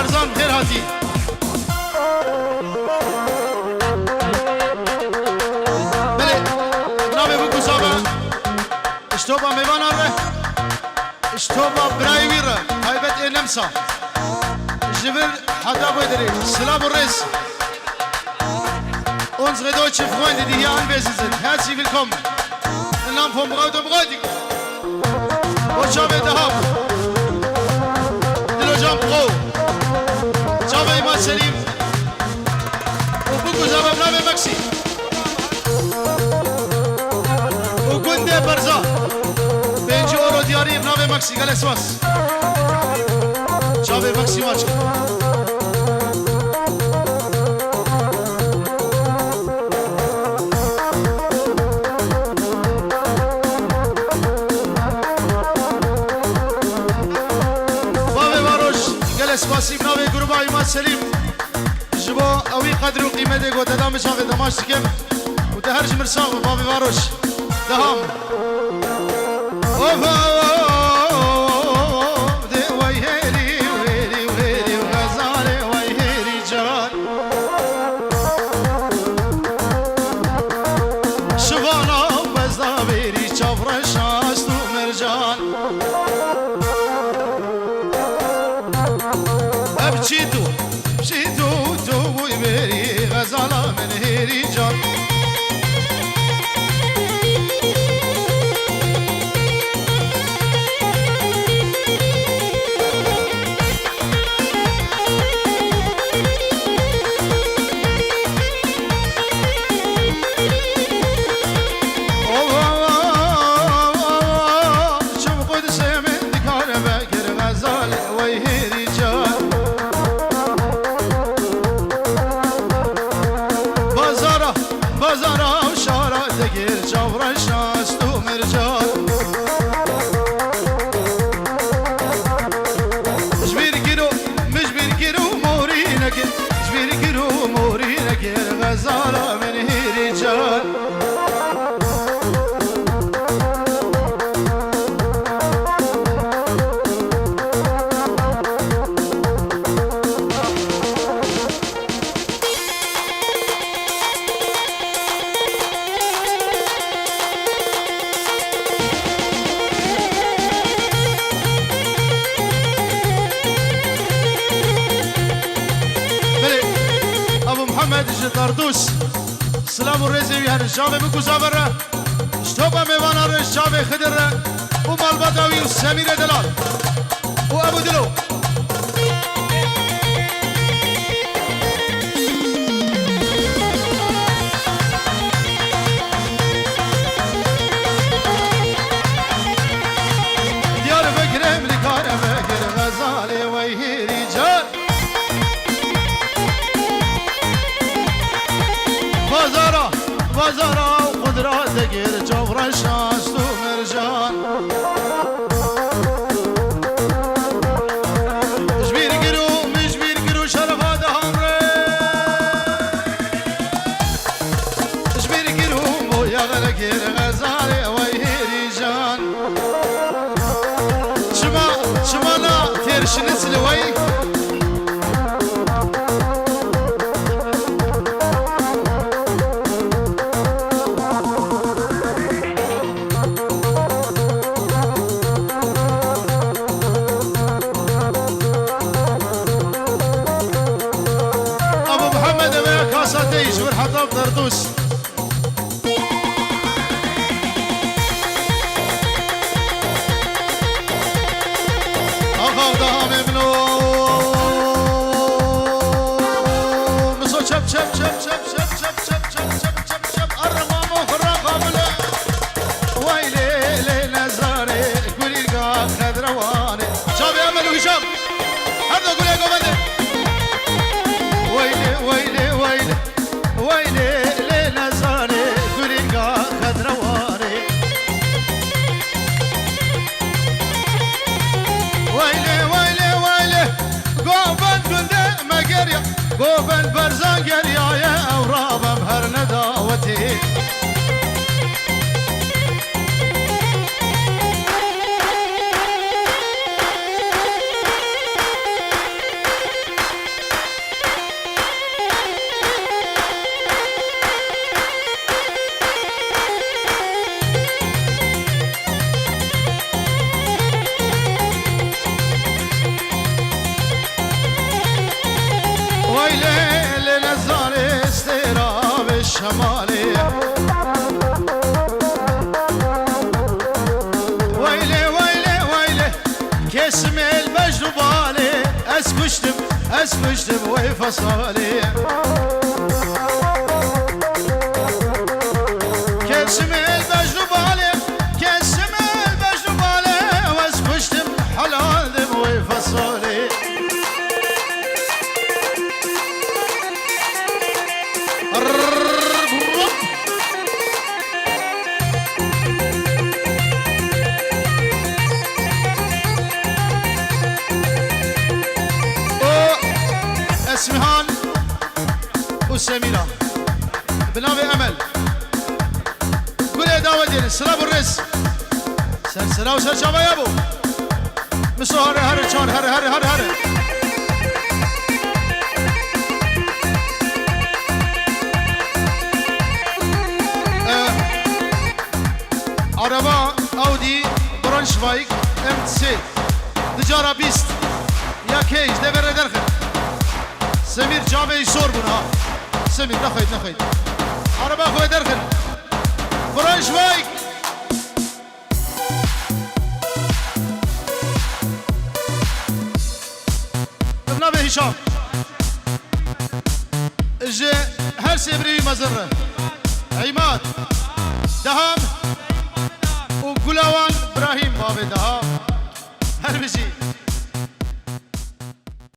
برزان خير هاتي بله نامي بكو صابا اشتوبا ميوان آره اشتوبا براي ويرا هايبت اي نمسا جبر حدا بودري سلام الرئيس unsere deutsche Freunde, die hier anwesend sind, herzlich willkommen. Im Namen von Braut und Bräutigam. Und Jave Dahab. Dilojan Pro. Jave Imad Selim. Und Buku Zaba Brave Maxi. Und Gunde Barza. Benji Oro Diari Brave Maxi. Gales was. Jave Maxi Machka. سپاسیم ناوی گروه ایماد سلیم جبا اوی قدر و قیمت گو تدام شاقی دماش کم و تهرج مرساق و بابی باروش دهام دی وی هیری ویری ویری و غزالی وی هیری جان شبانا بزدا بیری چافرش هست و مرجان بشيتو بشيتو تو يبري غزالة من هيري جان شوف قدس من ذكر بكر غزالة ويهيري جان بازارا و شارا دگیر چاورش هست و مرجان مجبیر گیرو موری نکر مجبیر گیرو موری نکر غزالا من هیری جان محمد جداردوس سلام الرزي يعني الشافي بكو زابره اشتوبا ميوانا الشافي خدره ومالبطاوي وسمير دلال وابو دلو ديار فكر امريكان فكر غزالي ويهيري جان بازارا و قدرات دگیر جورش هست و مرجان مجبیر گرو شرفا دهان ره مجبیر گرو مویا غلگیر غزالی ویهیری جان شما نا تیرشنیز لوی يجبر حطب دردوس أخاف دهام ابنو مسو شب شب شب شب شب شب شب شب شب شب شب الرقام وخرا قابله ويلي لي نزاري قولي لقا خدرواني شاب يعمل وهشام هذا قولي لقا بندر ويلي ويلي ويلي ويلي ليلة زاري قريقا خدرواري ويلي ويلي ويلي قوبن قلدي مقريا قوبن برزان قريا يا أورابا بهر نداوتي ويلي لنزاري استيراب الشمالي ويلي ويلي ويلي كسم البجر بالي اسكشتم وفصالي كسم البجر بالي كسم البجر بالي واسكشتم حلال دم وفصالي اسمهان وسميرة بنابي أمل قول يا داود دين السلام والرز سلسلة وسلسلة يا أبو مسو هر هر شان هر هر هر هر عربة أودي برانشفايك M3 تجارة بيست يا كيش دبر درخل سمير جامعي صور بنا سمير نخيد عربة أخوة درخل برانشفايك بنابي هشام اجي هر سيبري مزرة عماد دهام وقلاوان ابراهيم بابي دهام هر بشي